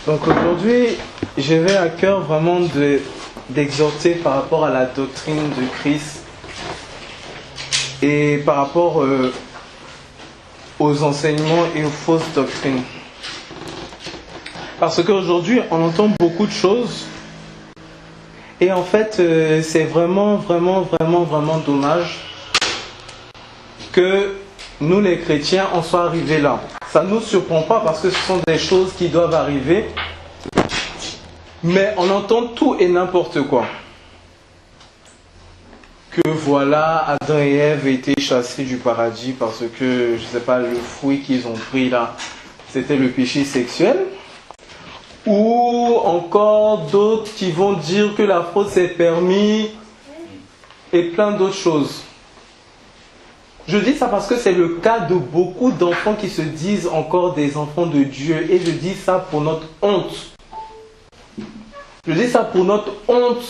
Donc aujourd'hui, j'avais à cœur vraiment d'exhorter par rapport à la doctrine de Christ et par rapport aux enseignements et aux fausses doctrines. Parce qu'aujourd'hui, on entend beaucoup de choses et en fait, c'est vraiment dommage que nous les chrétiens en soient arrivés là. Ça ne nous surprend pas parce que ce sont des choses qui doivent arriver, mais on entend tout et n'importe quoi. Que voilà, Adam et Ève étaient chassés du paradis parce que, je ne sais pas, le fruit qu'ils ont pris là, c'était le péché sexuel. Ou encore d'autres qui vont dire que la fraude c'est permis et plein d'autres choses. Je dis ça parce que c'est le cas de beaucoup d'enfants qui se disent encore des enfants de Dieu. Et je dis ça pour notre honte. Je dis ça pour notre honte.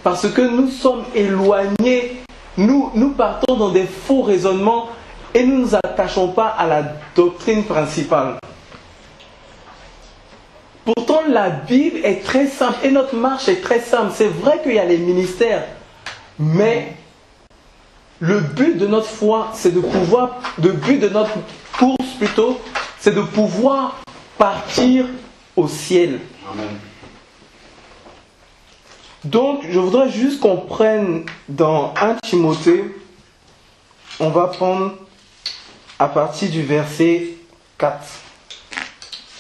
Parce que nous sommes éloignés. Nous partons dans des faux raisonnements et nous ne nous attachons pas à la doctrine principale. Pourtant, la Bible est très simple et notre marche est très simple. C'est vrai qu'il y a les ministères, mais le but de notre foi, c'est de pouvoir, le but de notre course plutôt, c'est de pouvoir partir au ciel. Amen. Donc, je voudrais juste qu'on prenne dans 1 Timothée, on va prendre à partir du verset 4.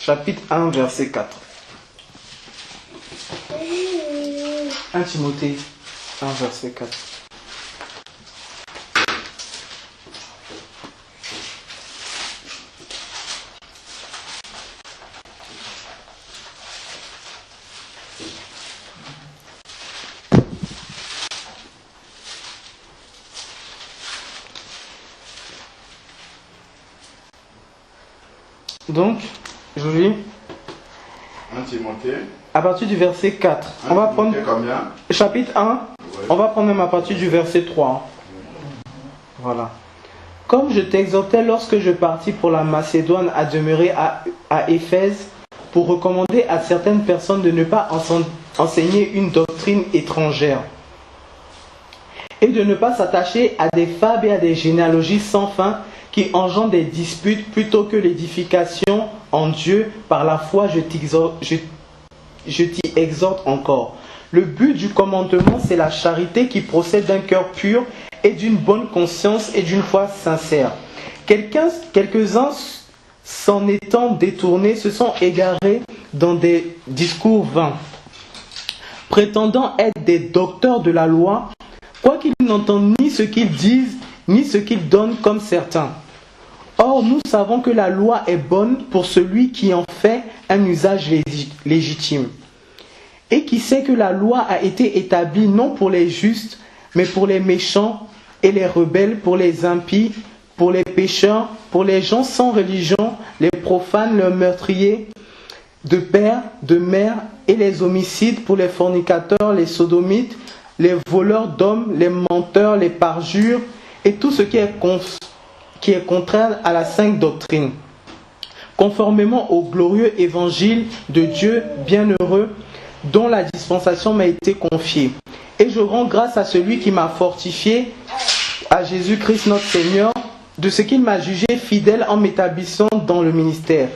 Chapitre 1, verset 4. 1 Timothée 1, verset 4. Donc, je vous lis. 1 Timothée. À partir du verset 4. On va prendre combien? Chapitre 1. Oui. On va prendre même à partir du verset 3. Voilà. Comme je t'exhortais lorsque je partis pour la Macédoine à demeurer à Éphèse, pour recommander à certaines personnes de ne pas enseigner une doctrine étrangère et de ne pas s'attacher à des fables et à des généalogies sans fin qui engendrent des disputes plutôt que l'édification en Dieu. Par la foi, je t'y exhorte encore. Le but du commandement, c'est la charité qui procède d'un cœur pur et d'une bonne conscience et d'une foi sincère. Quelques-uns, s'en étant détournés, se sont égarés dans des discours vains, prétendant être des docteurs de la loi, quoiqu'ils n'entendent ni ce qu'ils disent, ni ce qu'ils donnent comme certains. Or, nous savons que la loi est bonne pour celui qui en fait un usage légitime, et qui sait que la loi a été établie non pour les justes, mais pour les méchants et les rebelles, pour les impies, pour les pécheurs, pour les gens sans religion, les profanes, les meurtriers de père, de mère et les homicides, pour les fornicateurs, les sodomites, les voleurs d'hommes, les menteurs, les parjures et tout ce qui est contraire à la sainte doctrine, conformément au glorieux évangile de Dieu bienheureux dont la dispensation m'a été confiée. Et je rends grâce à celui qui m'a fortifié, à Jésus-Christ notre Seigneur, de ce qu'il m'a jugé fidèle en m'établissant dans le ministère.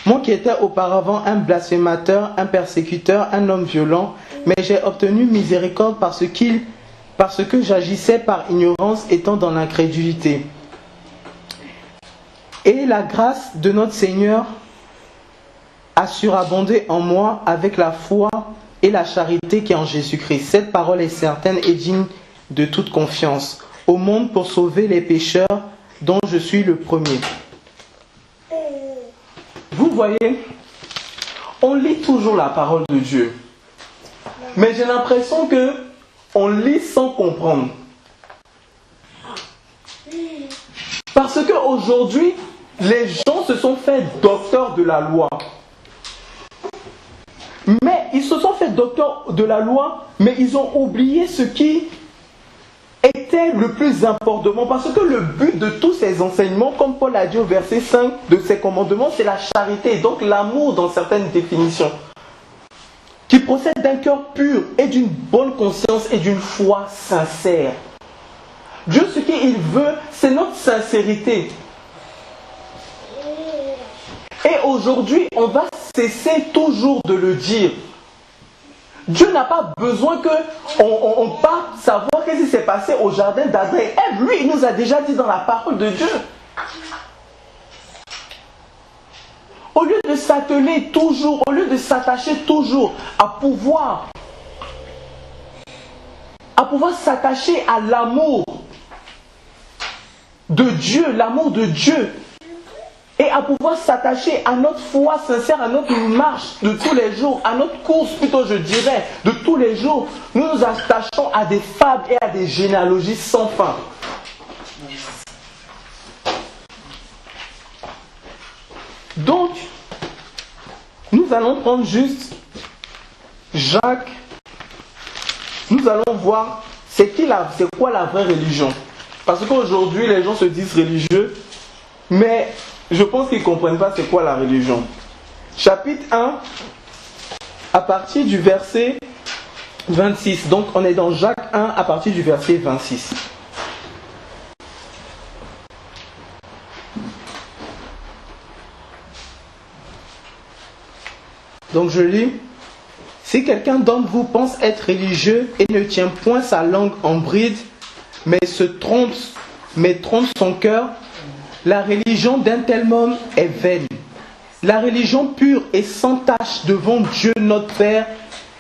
Moi qui étais auparavant un blasphémateur, un persécuteur, un homme violent, mais j'ai obtenu miséricorde parce que j'agissais par ignorance étant dans l'incrédulité. Et la grâce de notre Seigneur a surabondé en moi avec la foi et la charité qui est en Jésus-Christ. Cette parole est certaine et digne de toute confiance au monde pour sauver les pécheurs dont je suis le premier. Vous voyez, on lit toujours la parole de Dieu, mais j'ai l'impression que on lit sans comprendre. Parce qu'aujourd'hui, les gens se sont fait docteurs de la loi. Mais ils se sont fait docteurs de la loi, mais ils ont oublié ce qui était le plus important, parce que le but de tous ces enseignements, comme Paul a dit au verset 5 de ces commandements, c'est la charité, donc l'amour dans certaines définitions, qui procède d'un cœur pur et d'une bonne conscience et d'une foi sincère. Dieu, ce qu'il veut, c'est notre sincérité. Et aujourd'hui, on va cesser toujours de le dire. Dieu n'a pas besoin qu'on parte savoir ce qui s'est passé au jardin d'Adam et Ève. Lui, il nous a déjà dit dans la parole de Dieu. Au lieu de s'atteler toujours, au lieu de s'attacher toujours à pouvoir s'attacher à l'amour de Dieu, et à pouvoir s'attacher à notre foi sincère, à notre marche de tous les jours, à notre course plutôt je dirais, de tous les jours, nous nous attachons à des fables et à des généalogies sans fin. Donc, nous allons prendre juste Jacques, nous allons voir c'est quoi la vraie religion. Parce qu'aujourd'hui, les gens se disent religieux, mais je pense qu'ils ne comprennent pas c'est quoi la religion. Chapitre 1, à partir du verset 26. Donc, on est dans Jacques 1, à partir du verset 26. Donc, je lis. Si quelqu'un d'entre vous pense être religieux et ne tient point sa langue en bride, mais trompe son cœur, la religion d'un tel homme est vaine. La religion pure et sans tache devant Dieu notre Père,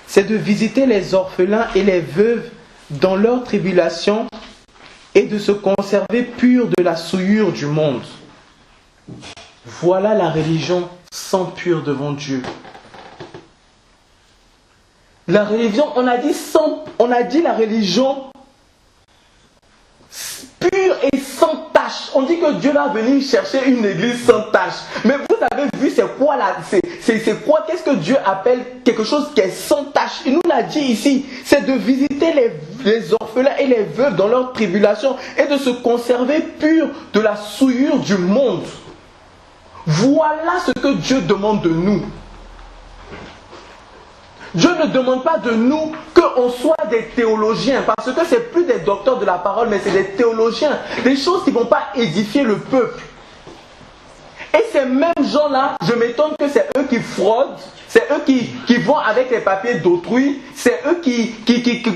c'est de visiter les orphelins et les veuves dans leur tribulation et de se conserver pur de la souillure du monde. Voilà la religion sans pure devant Dieu. La religion, on a dit la religion pure et sans tache. On dit que Dieu va venir chercher une église sans tache. Mais vous avez vu c'est quoi qu'est-ce que Dieu appelle quelque chose qui est sans tache? Il nous l'a dit ici, c'est de visiter les orphelins et les veuves dans leur tribulation et de se conserver pur de la souillure du monde. Voilà ce que Dieu demande de nous. Dieu ne demande pas de nous qu'on soit des théologiens, parce que ce n'est plus des docteurs de la parole, mais c'est des théologiens. Des choses qui ne vont pas édifier le peuple. Et ces mêmes gens-là, je m'étonne que c'est eux qui fraudent, c'est eux qui vont avec les papiers d'autrui, c'est eux qui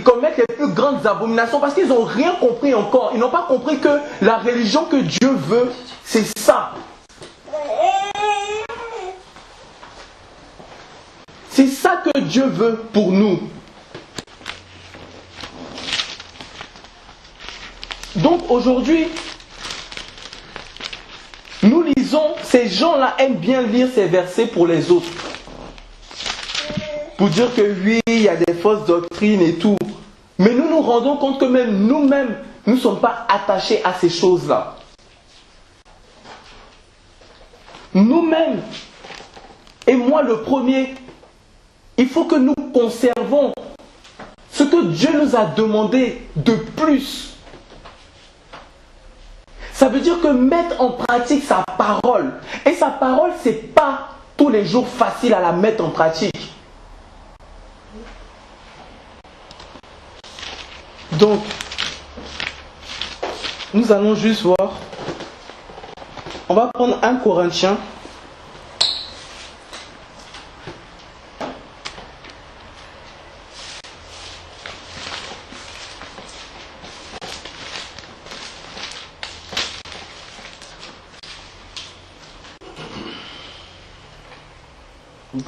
commettent les plus grandes abominations, parce qu'ils n'ont rien compris encore. Ils n'ont pas compris que la religion que Dieu veut, c'est ça. C'est ça que Dieu veut pour nous. Donc aujourd'hui, nous lisons, ces gens-là aiment bien lire ces versets pour les autres. Pour dire que oui, il y a des fausses doctrines et tout. Mais nous nous rendons compte que même nous-mêmes, nous ne sommes pas attachés à ces choses-là. Nous-mêmes, et moi le premier, il faut que nous conservons ce que Dieu nous a demandé de plus. Ça veut dire que mettre en pratique sa parole. Et sa parole, ce n'est pas tous les jours facile à la mettre en pratique. Donc, nous allons juste voir. On va prendre 1 Corinthiens.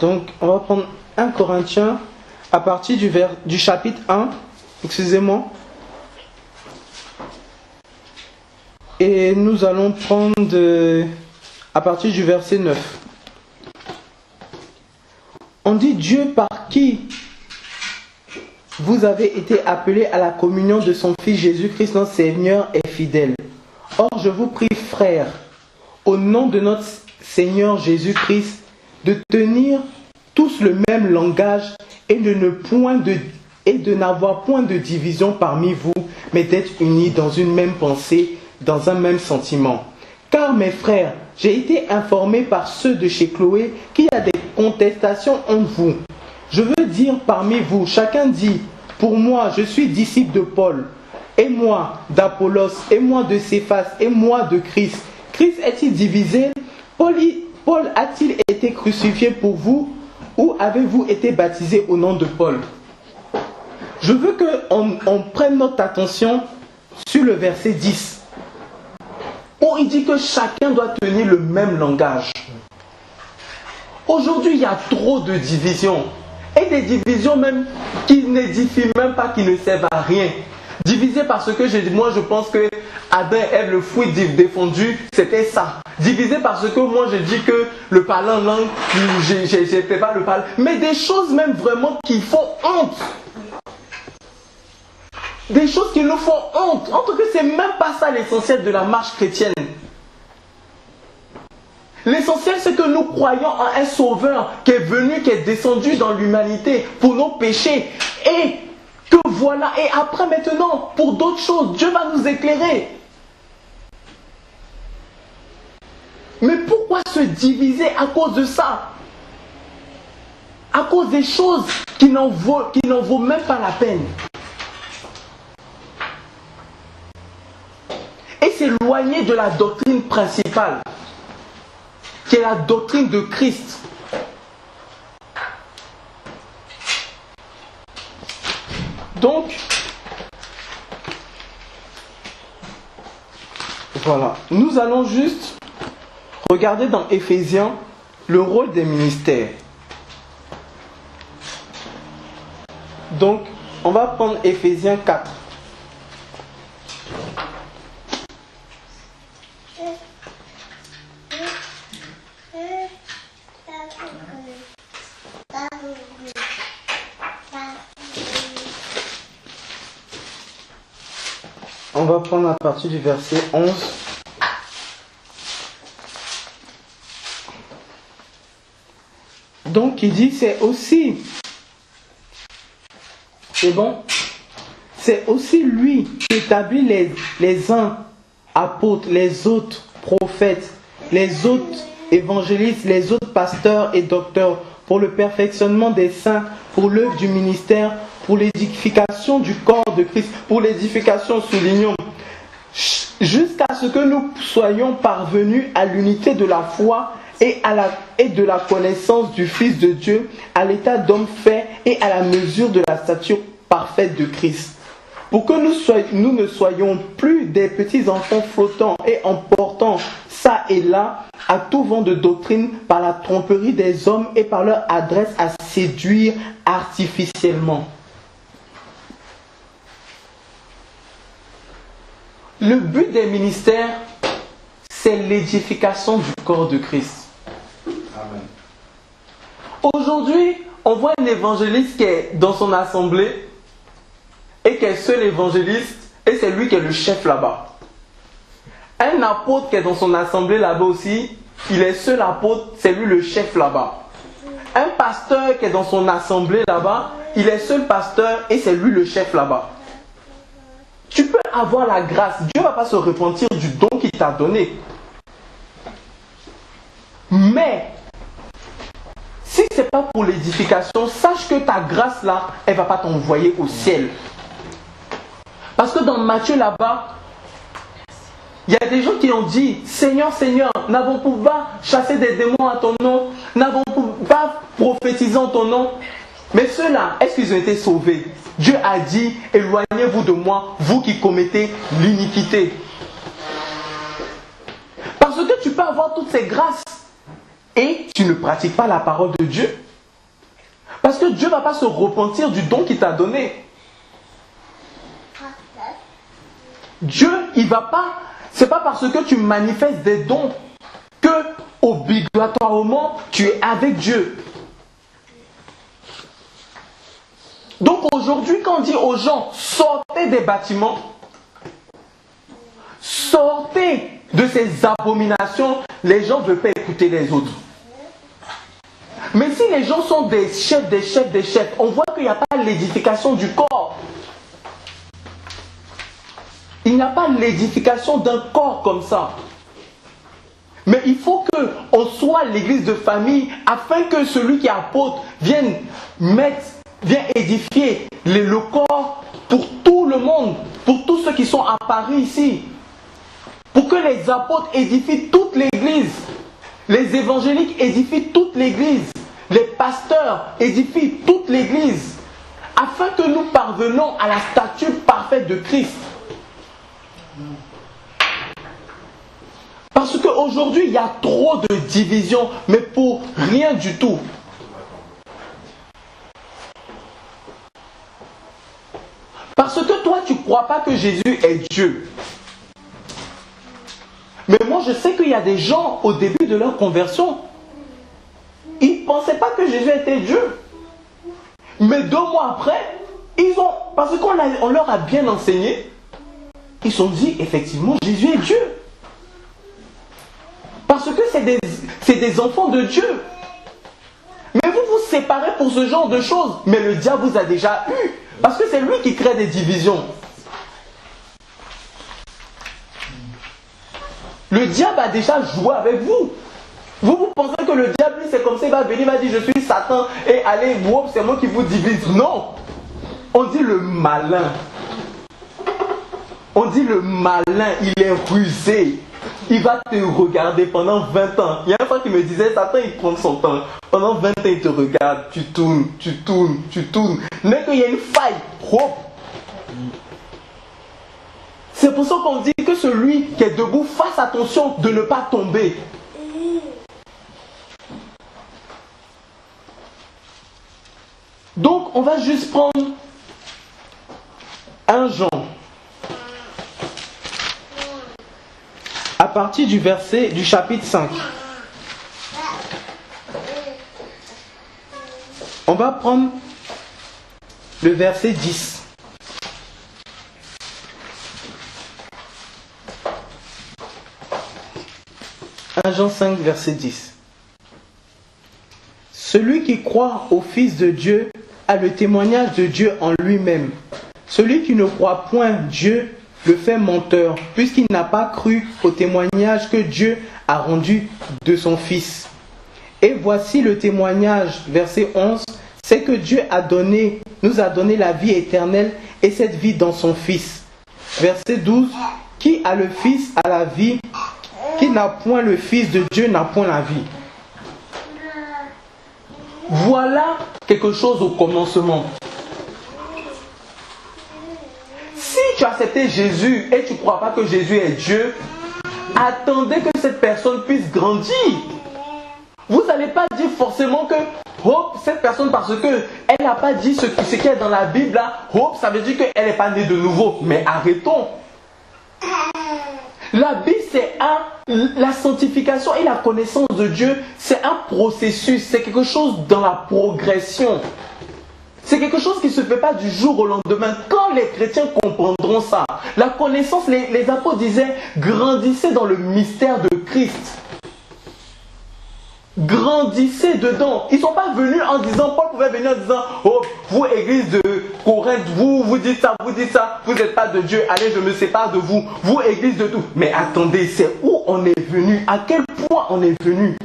Donc, on va prendre 1 Corinthiens à partir du chapitre 1, excusez-moi. Et nous allons prendre à partir du verset 9. On dit Dieu par qui vous avez été appelés à la communion de son Fils Jésus-Christ notre Seigneur est fidèle. Or, je vous prie, frères, au nom de notre Seigneur Jésus-Christ, de tenir tous le même langage et de n'avoir point de division parmi vous, mais d'être unis dans une même pensée, dans un même sentiment. Car mes frères, j'ai été informé par ceux de chez Chloé qu'il y a des contestations entre vous. Je veux dire parmi vous, chacun dit, pour moi, je suis disciple de Paul, et moi d'Apollos, et moi de Céphas, et moi de Christ. Christ est-il divisé? Paul a-t-il été crucifié pour vous, ou avez-vous été baptisé au nom de Paul? Je veux qu'on prenne notre attention sur le verset 10, où il dit que chacun doit tenir le même langage. Aujourd'hui, il y a trop de divisions. Et des divisions même qui n'édifient même pas, qui ne servent à rien. Divisé parce que moi je pense que Adam et Ève, le fruit défendu, c'était ça. Divisé parce que moi je dis que le parler en langue, je ne fais pas le parler. Mais des choses même vraiment qui font honte. Des choses qui nous font honte. En tout cas, c'est même pas ça l'essentiel de la marche chrétienne. L'essentiel, c'est que nous croyons en un sauveur qui est venu, qui est descendu dans l'humanité pour nos péchés. Et que voilà, et après maintenant, pour d'autres choses, Dieu va nous éclairer. Mais pourquoi se diviser à cause de ça? À cause des choses qui n'en vaut même pas la peine. Et s'éloigner de la doctrine principale, qui est la doctrine de Christ. Donc, voilà. Nous allons juste regarder dans Éphésiens le rôle des ministères. Donc, on va prendre Éphésiens 4. On va prendre à partir du verset 11. Donc il dit, c'est aussi, c'est bon, c'est aussi lui qui établit les uns apôtres, les autres prophètes, les autres évangélistes, les autres pasteurs et docteurs, pour le perfectionnement des saints, pour l'œuvre du ministère, pour l'édification du corps de Christ, pour l'édification, soulignons, jusqu'à ce que nous soyons parvenus à l'unité de la foi et de la connaissance du Fils de Dieu, à l'état d'homme fait et à la mesure de la stature parfaite de Christ. Pour que nous ne soyons plus des petits enfants flottants et emportant ça et là à tout vent de doctrine par la tromperie des hommes et par leur adresse à séduire artificiellement. Le but des ministères, c'est l'édification du corps de Christ. Amen. Aujourd'hui, on voit un évangéliste qui est dans son assemblée et qui est seul évangéliste et c'est lui qui est le chef là-bas. Un apôtre qui est dans son assemblée là-bas aussi, il est seul apôtre, c'est lui le chef là-bas. Un pasteur qui est dans son assemblée là-bas, il est seul pasteur et c'est lui le chef là-bas. Tu peux avoir la grâce. Dieu ne va pas se repentir du don qu'il t'a donné. Mais, si ce n'est pas pour l'édification, sache que ta grâce là, elle ne va pas t'envoyer au ciel. Parce que dans Matthieu là-bas, il y a des gens qui ont dit, Seigneur, Seigneur, n'avons pas chasser des démons à ton nom, n'avons pas prophétisé en ton nom. Mais ceux-là, est-ce qu'ils ont été sauvés? Dieu a dit, éloignez-vous de moi, vous qui commettez l'iniquité. Parce que tu peux avoir toutes ces grâces et tu ne pratiques pas la parole de Dieu. Parce que Dieu ne va pas se repentir du don qu'il t'a donné. Dieu, il va pas, c'est pas parce que tu manifestes des dons que obligatoirement tu es avec Dieu. Donc aujourd'hui, quand on dit aux gens, sortez des bâtiments, sortez de ces abominations, les gens ne veulent pas écouter les autres. Mais si les gens sont des chefs, on voit qu'il n'y a pas l'édification du corps. il n'y a pas l'édification d'un corps comme ça. Mais il faut qu'on soit l'église de famille afin que celui qui est apôtre vienne édifier le corps pour tout le monde, pour tous ceux qui sont à Paris ici. Pour que les apôtres édifient toute l'église, les évangéliques édifient toute l'église, les pasteurs édifient toute l'église, afin que nous parvenons à la stature parfaite de Christ. Parce qu'aujourd'hui, il y a trop de divisions, mais pour rien du tout. Parce que toi, tu ne crois pas que Jésus est Dieu. Mais moi, je sais qu'il y a des gens, au début de leur conversion, ils ne pensaient pas que Jésus était Dieu. Mais 2 mois après, parce qu'on leur a bien enseigné, ils se sont dit, effectivement, Jésus est Dieu. Parce que c'est des enfants de Dieu. Mais vous vous séparez pour ce genre de choses. Mais le diable vous a déjà eu. Parce que c'est lui qui crée des divisions. Le diable a déjà joué avec vous. Vous pensez que le diable, lui, c'est comme ça, il va venir, il va dire, je suis Satan, et allez, c'est moi qui vous divise. Non. On dit le malin. On dit le malin, il est rusé. Il va te regarder pendant 20 ans. Il y a une fois qui me disait, Satan, il prend son temps. Pendant 20 ans, il te regarde. Tu tournes. Dès qu'il y a une faille, hop. C'est pour ça qu'on dit que celui qui est debout, fasse attention de ne pas tomber. Donc, on va juste prendre 1 Jean. À partir du chapitre 5. On va prendre le verset 10. Jean 5, verset 10. Celui qui croit au Fils de Dieu a le témoignage de Dieu en lui-même. Celui qui ne croit point Dieu le fait menteur, puisqu'il n'a pas cru au témoignage que Dieu a rendu de son Fils. Et voici le témoignage, verset 11, c'est que Dieu nous a donné la vie éternelle et cette vie dans son Fils. Verset 12, qui a le Fils a la vie, qui n'a point le Fils de Dieu n'a point la vie. Voilà quelque chose au commencement. Si tu as accepté Jésus et tu ne crois pas que Jésus est Dieu, attendez que cette personne puisse grandir. Vous n'allez pas dire forcément que cette personne, parce qu'elle n'a pas dit ce qui est dans la Bible, là, ça veut dire qu'elle n'est pas née de nouveau. Mais arrêtons. La Bible, c'est la sanctification et la connaissance de Dieu, c'est un processus, c'est quelque chose dans la progression. C'est quelque chose qui ne se fait pas du jour au lendemain. Quand les chrétiens comprendront ça, la connaissance, les apôtres disaient, grandissez dans le mystère de Christ. Grandissez dedans. Ils ne sont pas venus en disant, Paul pouvait venir en disant, vous église de Corinthe, vous dites ça, vous n'êtes pas de Dieu, allez je me sépare de vous, vous église de tout. Mais attendez, c'est où on est venu, à quel point on est venu.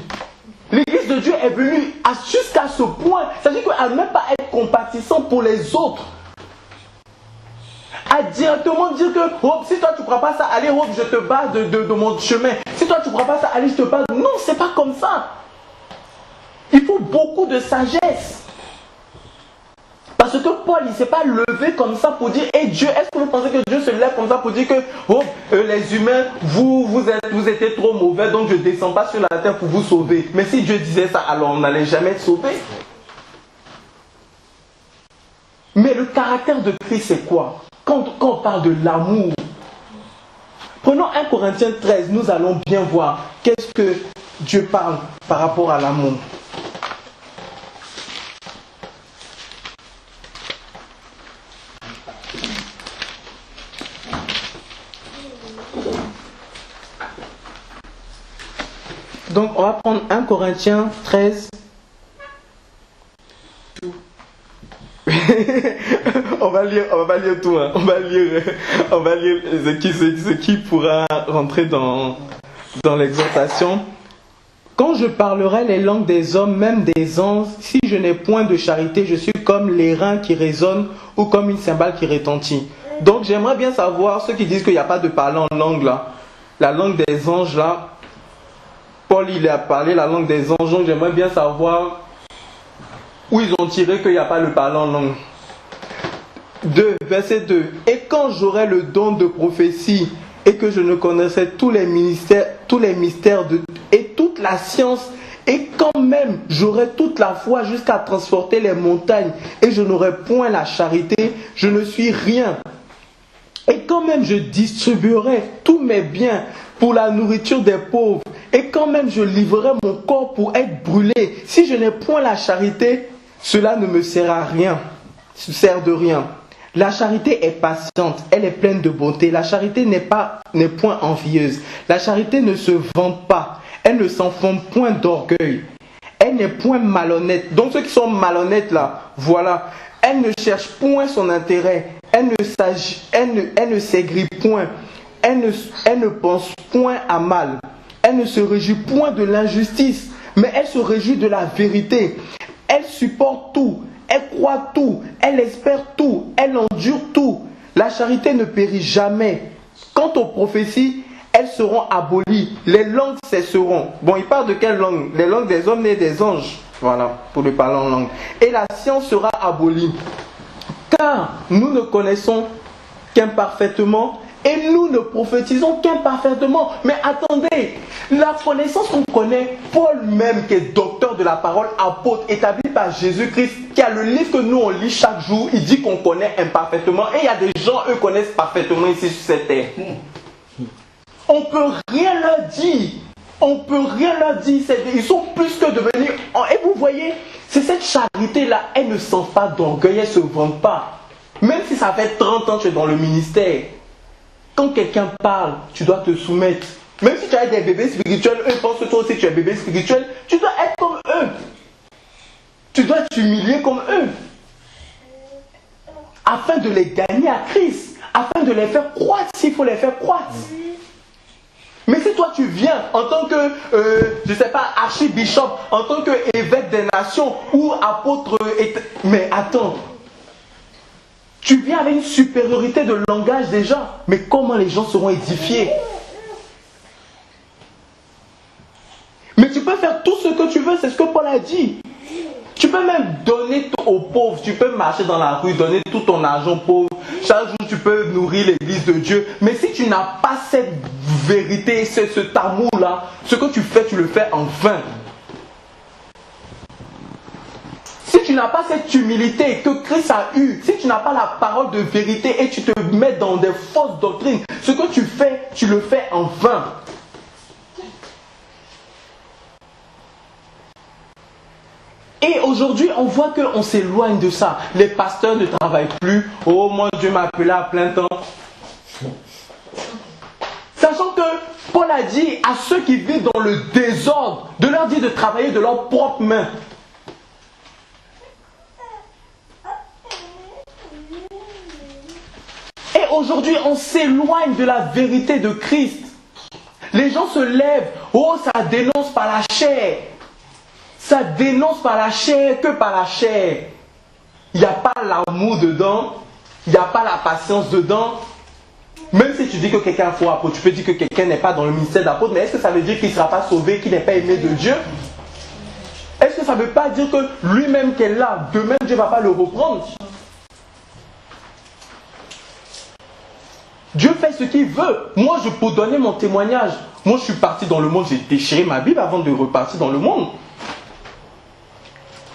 L'église de Dieu est venue jusqu'à ce point, c'est-à-dire qu'elle ne même pas être compatissant pour les autres. À directement dire que si toi tu ne crois pas ça, allez je te bats de mon chemin. Si toi tu ne crois pas ça, allez je te bats. Non, c'est pas comme ça. Il faut beaucoup de sagesse. Parce que Paul, il ne s'est pas levé comme ça pour dire, Dieu, est-ce que vous pensez que Dieu se lève comme ça pour dire que les humains, vous étiez trop mauvais, donc je ne descends pas sur la terre pour vous sauver. Mais si Dieu disait ça, alors on n'allait jamais être sauvé. Mais le caractère de Christ, c'est quoi? Quand on parle de l'amour, prenons 1 Corinthiens 13, nous allons bien voir qu'est-ce que Dieu parle par rapport à l'amour. Donc, on va prendre 1 Corinthiens 13. On va lire tout. Hein. On va lire ce qui pourra rentrer dans l'exhortation. Quand je parlerai les langues des hommes, même des anges, si je n'ai point de charité, je suis comme l'airain qui résonne ou comme une cymbale qui retentit. Donc j'aimerais bien savoir, ceux qui disent qu'il n'y a pas de parler en langue là, la langue des anges là, Paul il a parlé la langue des anges, donc j'aimerais bien savoir où ils ont tiré qu'il n'y a pas le parler en langue. 2, verset 2. Et quand j'aurai le don de prophétie et que je ne connaissais tous les mystères et toute la science, et quand même j'aurai toute la foi jusqu'à transporter les montagnes et je n'aurai point la charité, je ne suis rien. Et quand même je distribuerai tous mes biens pour la nourriture des pauvres, et quand même je livrerai mon corps pour être brûlé, si je n'ai point la charité, cela ne me sert à rien, sert de rien. La charité est patiente, elle est pleine de bonté. La charité n'est point envieuse. La charité ne se vante pas, elle ne s'enflamme point d'orgueil. Elle n'est point malhonnête. Donc ceux qui sont malhonnêtes là, voilà. Elle ne cherche point son intérêt. Elle ne s'aigrit point. Elle ne pense point à mal. Elle ne se réjouit point de l'injustice, mais elle se réjouit de la vérité. Elle supporte tout. Elle croit tout, elle espère tout, elle endure tout. La charité ne périt jamais. Quant aux prophéties, elles seront abolies. Les langues cesseront. Bon, il parle de quelle langue? Les langues des hommes et des anges. Voilà, pour le parler en langue. Et la science sera abolie. Car nous ne connaissons qu'imparfaitement et nous ne prophétisons qu'imparfaitement. Mais attendez, la connaissance qu'on connaît, Paul même qui est docteur de la parole, apôtre, établi par Jésus-Christ, qui a le livre que nous on lit chaque jour, il dit qu'on connaît imparfaitement. Et il y a des gens, eux, connaissent parfaitement ici sur cette terre. On ne peut rien leur dire. On ne peut rien leur dire. Ils sont plus que devenus... Et vous voyez, c'est cette charité-là, elle ne sent pas d'orgueil, elle ne se vante pas. Même si ça fait 30 ans que tu es dans le ministère, quand quelqu'un parle, tu dois te soumettre. Même si tu as des bébés spirituels, eux pensent que toi aussi tu es bébé spirituel, tu dois être comme eux. Tu dois t'humilier comme eux. Afin de les gagner à Christ. Afin de les faire croître s'il faut les faire croître. Mais si toi tu viens en tant que, je ne sais pas, archibishop, en tant qu'évêque des nations ou apôtre, mais attends. Tu viens avec une supériorité de langage déjà, mais comment les gens seront édifiés? Mais tu peux faire tout ce que tu veux, c'est ce que Paul a dit. Tu peux même donner aux pauvres, tu peux marcher dans la rue, donner tout ton argent aux pauvres. Chaque jour, tu peux nourrir l'église de Dieu. Mais si tu n'as pas cette vérité, cet amour-là, ce que tu fais, tu le fais en vain. Si tu n'as pas cette humilité que Christ a eue, si tu n'as pas la parole de vérité et tu te mets dans des fausses doctrines, ce que tu fais, tu le fais en vain. Et aujourd'hui, on voit qu'on s'éloigne de ça. Les pasteurs ne travaillent plus. Oh, mon Dieu m'a appelé à plein temps. Sachant que Paul a dit à ceux qui vivent dans le désordre, de leur dire de travailler de leurs propres mains. Et aujourd'hui, on s'éloigne de la vérité de Christ. Les gens se lèvent. Oh, ça dénonce par la chair. Ça dénonce par la chair que par la chair. Il n'y a pas l'amour dedans. Il n'y a pas la patience dedans. Même si tu dis que quelqu'un est faux apôtre, tu peux dire que quelqu'un n'est pas dans le ministère d'apôtre, mais est-ce que ça veut dire qu'il ne sera pas sauvé, qu'il n'est pas aimé de Dieu? Est-ce que ça ne veut pas dire que lui-même qui est là, demain Dieu ne va pas le reprendre? Dieu fait ce qu'il veut. Moi, je peux donner mon témoignage. Moi, je suis parti dans le monde, j'ai déchiré ma Bible avant de repartir dans le monde.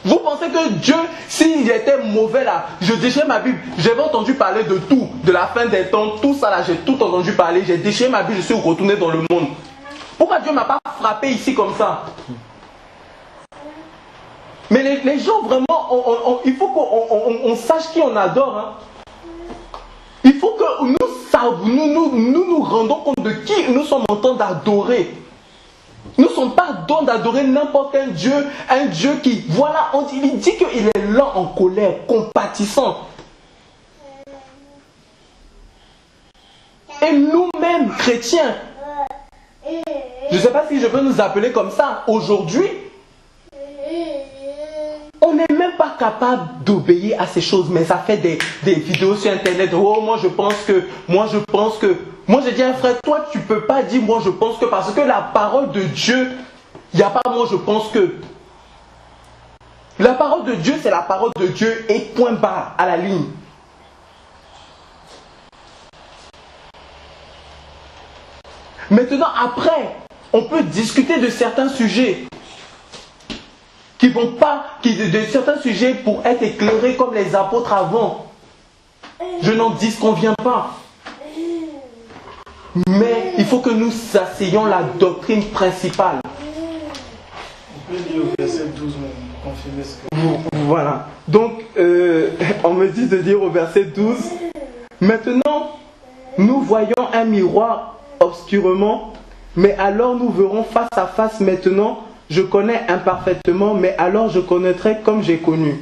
Vous pensez que Dieu, s'il était mauvais là, je déchirais ma Bible, j'avais entendu parler de tout, de la fin des temps, tout ça là, j'ai tout entendu parler, j'ai déchiré ma Bible, je suis retourné dans le monde. Pourquoi Dieu ne m'a pas frappé ici comme ça? Mais les gens vraiment, il faut qu'on sache qui on adore. Hein. Il faut que nous rendons compte de qui nous sommes en train d'adorer. Nous ne sommes pas dons d'adorer n'importe quel Dieu, un Dieu qui, voilà, il dit qu'il est lent en colère, compatissant. Et nous-mêmes, chrétiens, je ne sais pas si je peux nous appeler comme ça, aujourd'hui, on n'est même pas capable d'obéir à ces choses, mais ça fait des vidéos sur Internet. Oh, moi je pense que. Moi je dis à un frère, toi tu ne peux pas dire moi je pense que, parce que la parole de Dieu, il n'y a pas moi je pense que. La parole de Dieu, c'est la parole de Dieu et point barre à la ligne. Maintenant, après, on peut discuter de certains sujets de certains sujets pour être éclairés comme les apôtres avant. Je n'en disconviens pas. Mais il faut que nous assaillions la doctrine principale. On peut lire au verset 12 pour confirmer ce que... Voilà. Donc, on me dit de dire au verset 12, maintenant, nous voyons un miroir obscurément, mais alors nous verrons face à face. Maintenant, je connais imparfaitement, mais alors je connaîtrai comme j'ai connu.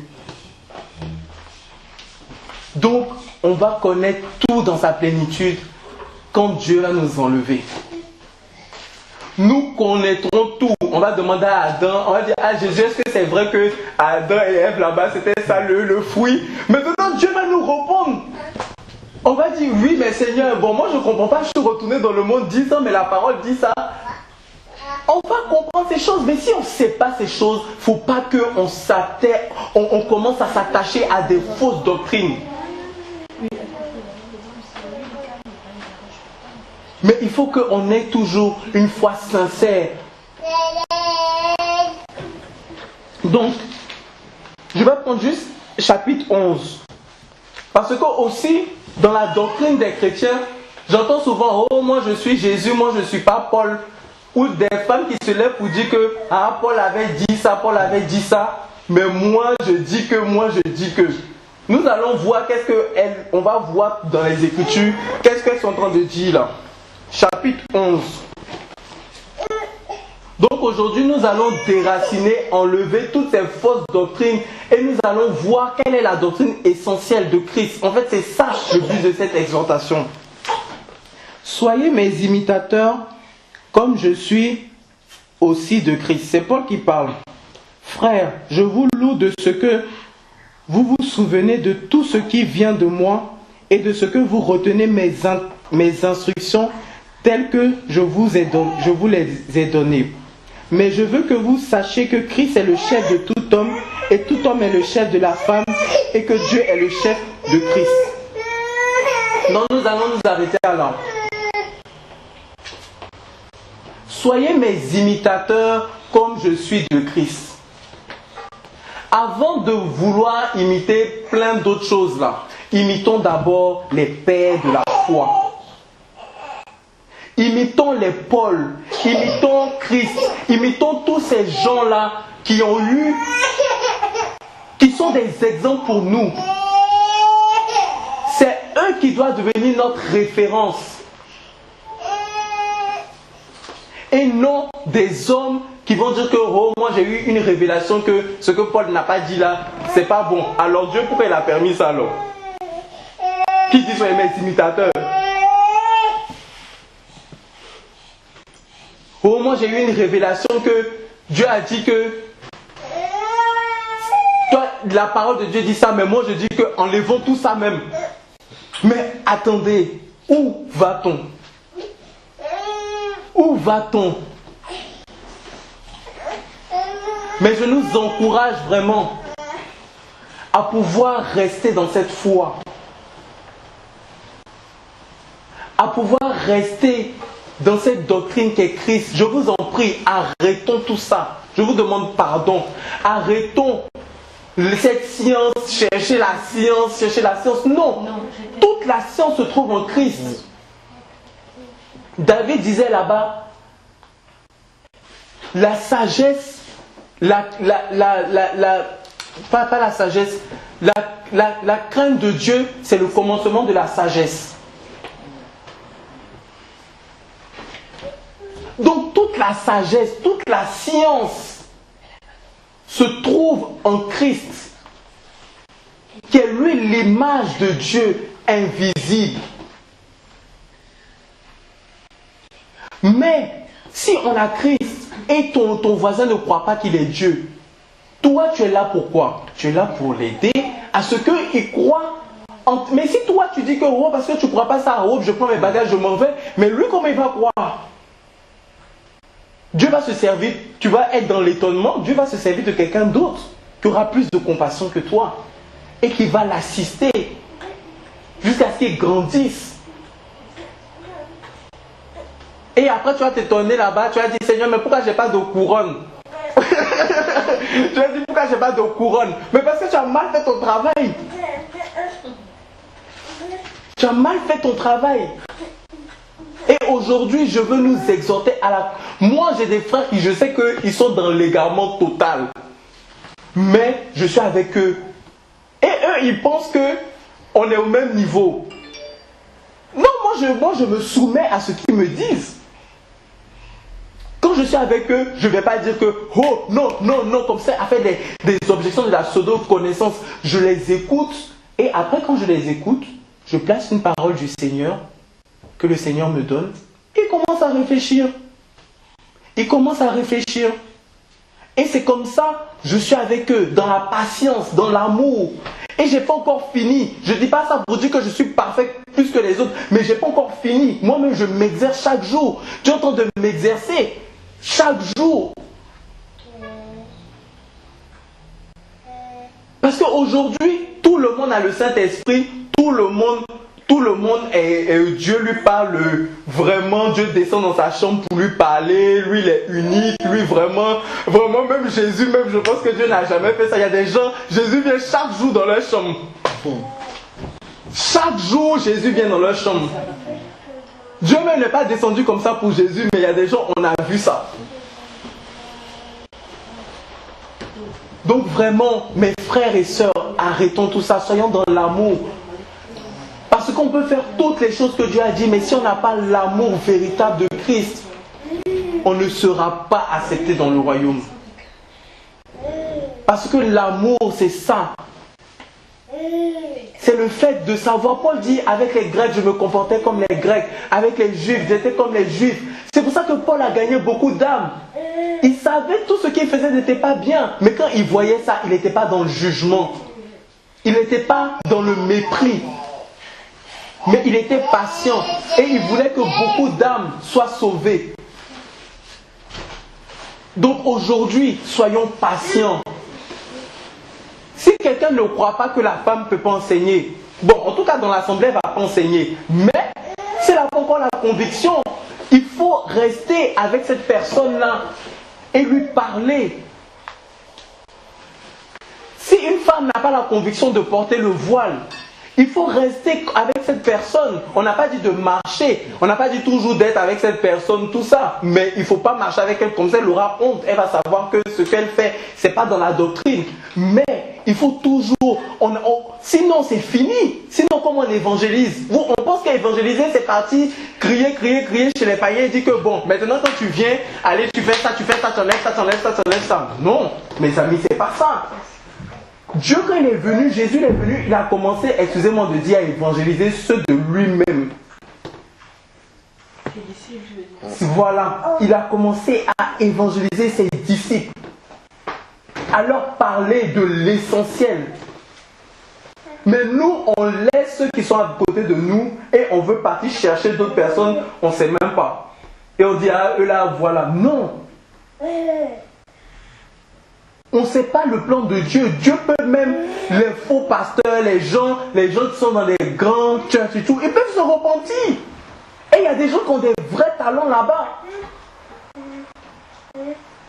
Donc, on va connaître tout dans sa plénitude quand Dieu va nous enlever. Nous connaîtrons tout. On va demander à Adam, on va dire, ah Jésus, est-ce que c'est vrai que Adam et Ève là-bas, c'était ça le fruit? Maintenant, Dieu va nous répondre. On va dire, oui, mais Seigneur, bon, moi je ne comprends pas, je suis retourné dans le monde 10 ans, mais la parole dit ça. On va comprendre ces choses, mais si on ne sait pas ces choses, il ne faut pas qu'on commence à s'attacher à des fausses doctrines. Mais il faut qu'on ait toujours une foi sincère. Donc, je vais prendre juste chapitre 11. Parce que aussi, dans la doctrine des chrétiens, j'entends souvent, oh, moi je suis Jésus, moi je ne suis pas Paul. Ou des femmes qui se lèvent pour dire que ah, Paul avait dit ça, Paul avait dit ça, mais moi je dis que. Nous allons voir on va voir dans les Écritures, qu'est-ce qu'elles sont en train de dire là. Chapitre 11. Donc aujourd'hui nous allons déraciner, enlever toutes ces fausses doctrines et nous allons voir quelle est la doctrine essentielle de Christ. En fait c'est ça le but de cette exhortation. Soyez mes imitateurs comme je suis aussi de Christ. C'est Paul qui parle. Frères, je vous loue de ce que vous vous souvenez de tout ce qui vient de moi et de ce que vous retenez mes instructions telles que je vous les ai données. Mais je veux que vous sachiez que Christ est le chef de tout homme et tout homme est le chef de la femme et que Dieu est le chef de Christ. Donc nous allons nous arrêter là. Soyez mes imitateurs comme je suis de Christ. Avant de vouloir imiter plein d'autres choses là, imitons d'abord les pères de la foi. Imitons les Paul, imitons Christ, imitons tous ces gens-là qui sont des exemples pour nous. C'est eux qui doivent devenir notre référence. Et non des hommes qui vont dire que oh, moi j'ai eu une révélation que ce que Paul n'a pas dit là, c'est pas bon. Alors Dieu, pourquoi il a permis ça alors? Qui dit soyez mes imitateurs? Oh, moi j'ai eu une révélation que Dieu a dit que toi, la parole de Dieu dit ça, mais moi je dis que enlevons tout ça même. Mais attendez, où va-t-on? Où va-t-on? Mais je nous encourage vraiment à pouvoir rester dans cette foi. À pouvoir rester dans cette doctrine qu'est Christ. Je vous en prie, arrêtons tout ça. Je vous demande pardon. Arrêtons cette science, chercher la science. Non, toute la science se trouve en Christ. David disait là-bas, la sagesse, pas la sagesse, la crainte de Dieu, c'est le commencement de la sagesse. Donc toute toute la sagesse, toute la science se trouve en Christ, qui est lui l'image de Dieu invisible. Mais si on a Christ et ton voisin ne croit pas qu'il est Dieu, toi tu es là pour quoi? Tu es là pour l'aider à ce qu'il croit. Mais si toi tu dis que oh, parce que tu ne crois pas ça, oh, je prends mes bagages, je m'en vais, mais lui comment il va croire? Dieu va se servir, tu vas être dans l'étonnement, Dieu va se servir de quelqu'un d'autre qui aura plus de compassion que toi et qui va l'assister jusqu'à ce qu'il grandisse. Et après tu vas t'étonner là-bas, tu vas dire Seigneur, mais pourquoi je n'ai pas de couronne? Tu vas dire pourquoi je n'ai pas de couronne? Mais parce que tu as mal fait ton travail. Tu as mal fait ton travail. Et aujourd'hui, je veux nous exhorter à la... Moi, j'ai des frères qui, je sais qu'ils sont dans l'égarement total. Mais je suis avec eux. Et eux, ils pensent qu'on est au même niveau. Non, moi, je me soumets à ce qu'ils me disent. Quand je suis avec eux, je ne vais pas dire que, oh, non, non, non, comme ça, à faire des objections de la pseudo-connaissance. Je les écoute. Et après, quand je les écoute, je place une parole du Seigneur que le Seigneur me donne. Il commence à réfléchir. Il commence à réfléchir. Et c'est comme ça, je suis avec eux, dans la patience, dans l'amour. Et je n'ai pas encore fini. Je ne dis pas ça pour dire que je suis parfait plus que les autres, mais je n'ai pas encore fini. Moi-même, je m'exerce chaque jour. Tu es en train de m'exercer chaque jour. Parce qu'aujourd'hui, tout le monde a le Saint-Esprit, tout le monde Dieu lui parle vraiment, Dieu descend dans sa chambre pour lui parler, lui il est unique, lui vraiment, même Jésus, même je pense que Dieu n'a jamais fait ça. Il y a des gens, Jésus vient chaque jour dans leur chambre. Chaque jour, Jésus vient dans leur chambre. Dieu même n'est pas descendu comme ça pour Jésus, mais il y a des gens, on a vu ça. Donc vraiment, mes frères et sœurs, arrêtons tout ça, soyons dans l'amour. Parce qu'on peut faire toutes les choses que Dieu a dit, mais si on n'a pas l'amour véritable de Christ, on ne sera pas accepté dans le royaume. Parce que l'amour, c'est ça. C'est le fait de savoir. Paul dit, avec les Grecs, je me comportais comme les Grecs. Avec les Juifs, j'étais comme les Juifs. C'est pour ça que Paul a gagné beaucoup d'âmes. Il savait tout ce qu'il faisait n'était pas bien. Mais quand il voyait ça, il n'était pas dans le jugement. Il n'était pas dans le mépris. Mais il était patient et il voulait que beaucoup d'âmes soient sauvées. Donc aujourd'hui, soyons patients. Si quelqu'un ne croit pas que la femme ne peut pas enseigner, bon, en tout cas dans l'assemblée, elle ne va pas enseigner. Mais si elle n'a pas encore la conviction, il faut rester avec cette personne-là et lui parler. Si une femme n'a pas la conviction de porter le voile, il faut rester avec cette personne. On n'a pas dit de marcher. On n'a pas dit toujours d'être avec cette personne, tout ça. Mais il ne faut pas marcher avec elle comme ça. Elle aura honte. Elle va savoir que ce qu'elle fait, ce n'est pas dans la doctrine. Mais il faut toujours... sinon, c'est fini. Sinon, comment on évangélise? On pense qu'évangéliser, c'est parti, crier chez les païens et dire que bon, maintenant quand tu viens, allez, tu fais ça, tu enlèves ça, tu enlèves ça. Non, mes amis, c'est pas ça. Dieu, quand il est venu, Jésus est venu, il a commencé, excusez-moi de dire, à évangéliser ceux de lui-même. Voilà, il a commencé à évangéliser ses disciples, à leur parler de l'essentiel. Mais nous, on laisse ceux qui sont à côté de nous et on veut partir chercher d'autres personnes, on ne sait même pas. Et on dit, ah, eux là, voilà. Non. On ne sait pas le plan de Dieu. Dieu peut même, les faux pasteurs, les gens qui sont dans les grands churches et tout, ils peuvent se repentir. Et il y a des gens qui ont des vrais talents là-bas.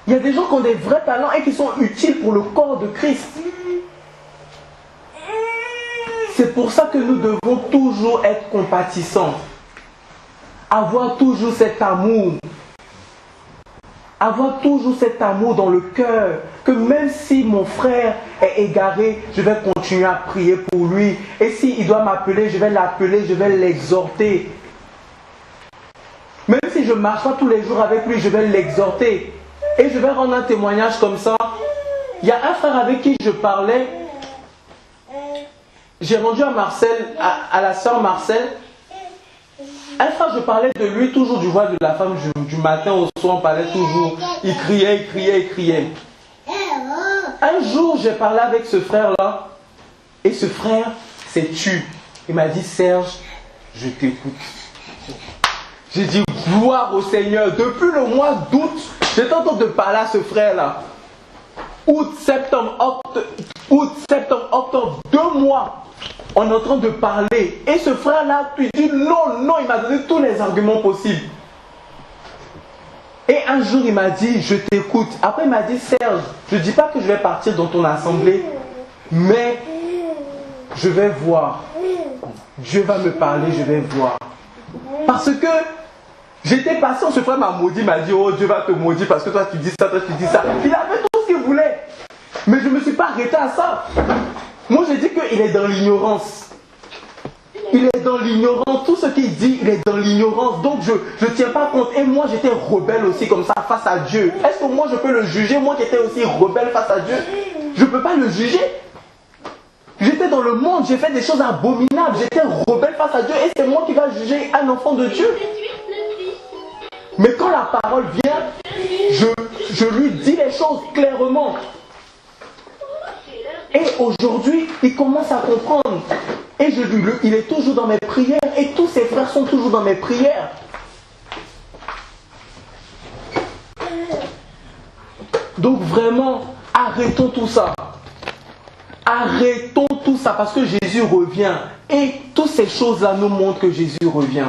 Il y a des gens qui ont des vrais talents et qui sont utiles pour le corps de Christ. C'est pour ça que nous devons toujours être compatissants. Avoir toujours cet amour. Avoir toujours cet amour dans le cœur, que même si mon frère est égaré, je vais continuer à prier pour lui. Et s'il doit m'appeler, je vais l'appeler, je vais l'exhorter. Même si je ne marche pas tous les jours avec lui, je vais l'exhorter. Et je vais rendre un témoignage comme ça. Il y a un frère avec qui je parlais. J'ai rendu à Marcel, à la sœur Marcel. Un frère, je parlais de lui, toujours du voile de la femme, du matin au soir, on parlait toujours. Il criait, il criait, il criait. Un jour, j'ai parlé avec ce frère-là. Et ce frère s'est tué. Il m'a dit, Serge, je t'écoute. J'ai dit, gloire au Seigneur. Depuis le mois d'août, j'étais en train de parler à ce frère-là. Août, septembre, octobre, 2 mois. On est en train de parler. Et ce frère-là, il dit non, il m'a donné tous les arguments possibles. Et un jour, il m'a dit, je t'écoute. Après, il m'a dit, Serge, je ne dis pas que je vais partir dans ton assemblée, mais je vais voir. Dieu va me parler, je vais voir. Parce que j'étais patient, ce frère m'a maudit, m'a dit, oh Dieu va te maudire parce que toi tu dis ça, toi tu dis ça. Il avait tout ce qu'il voulait. Mais je ne me suis pas arrêté à ça. Moi j'ai dit qu'il est dans l'ignorance. Il est dans l'ignorance. Tout ce qu'il dit, il est dans l'ignorance. Donc je ne tiens pas compte. Et moi j'étais rebelle aussi comme ça face à Dieu. Est-ce que moi je peux le juger? Moi qui étais aussi rebelle face à Dieu, je ne peux pas le juger. J'étais dans le monde, j'ai fait des choses abominables, j'étais rebelle face à Dieu et c'est moi qui vais juger un enfant de Dieu. Mais quand la parole vient, je lui dis les choses clairement. Et aujourd'hui, il commence à comprendre. Et il est toujours dans mes prières et tous ses frères sont toujours dans mes prières. Donc vraiment, arrêtons tout ça. Arrêtons tout ça parce que Jésus revient. Et toutes ces choses-là nous montrent que Jésus revient.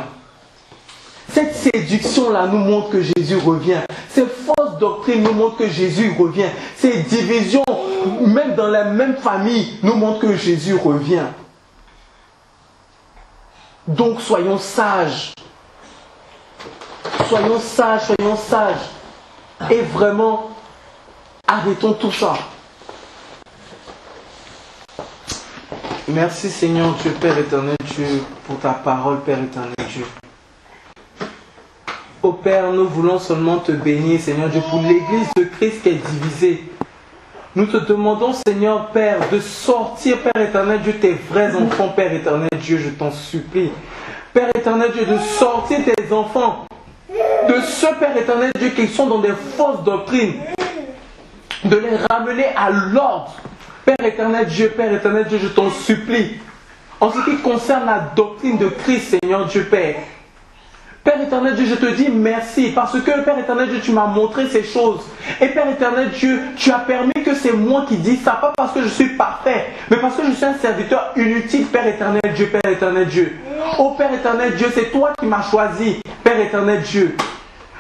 Cette séduction-là nous montre que Jésus revient. Ces fausses doctrines nous montrent que Jésus revient. Ces divisions, même dans la même famille, nous montrent que Jésus revient. Donc soyons sages. Soyons sages, soyons sages. Et vraiment, arrêtons tout ça. Merci Seigneur Dieu, Père éternel Dieu, pour ta parole, Père éternel Dieu. Ô Père, nous voulons seulement te bénir, Seigneur Dieu, pour l'église de Christ qui est divisée. Nous te demandons, Seigneur Père, de sortir, Père éternel Dieu, tes vrais enfants, Père éternel Dieu, je t'en supplie. Père éternel Dieu, de sortir tes enfants de ceux, Père éternel Dieu, qui sont dans des fausses doctrines, de les ramener à l'ordre. Père éternel Dieu, je t'en supplie. En ce qui concerne la doctrine de Christ, Seigneur Dieu Père. Père éternel Dieu, je te dis merci parce que, Père éternel Dieu, tu m'as montré ces choses. Et Père éternel Dieu, tu as permis que c'est moi qui dis ça, pas parce que je suis parfait, mais parce que je suis un serviteur inutile, Père éternel Dieu, Père éternel Dieu. Oh Père éternel Dieu, c'est toi qui m'as choisi, Père éternel Dieu.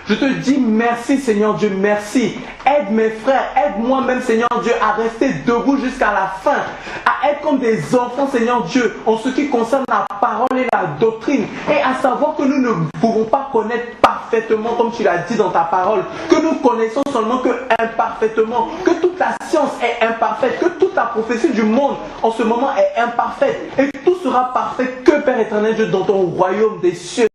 Je te dis merci Seigneur Dieu, merci. Aide mes frères, aide moi-même Seigneur Dieu à rester debout jusqu'à la fin. À être comme des enfants Seigneur Dieu en ce qui concerne la parole et la doctrine. Et à savoir que nous ne pouvons pas connaître parfaitement comme tu l'as dit dans ta parole. Que nous connaissons seulement que imparfaitement. Que toute la science est imparfaite. Que toute la prophétie du monde en ce moment est imparfaite. Et tout sera parfait que Père éternel Dieu dans ton royaume des cieux.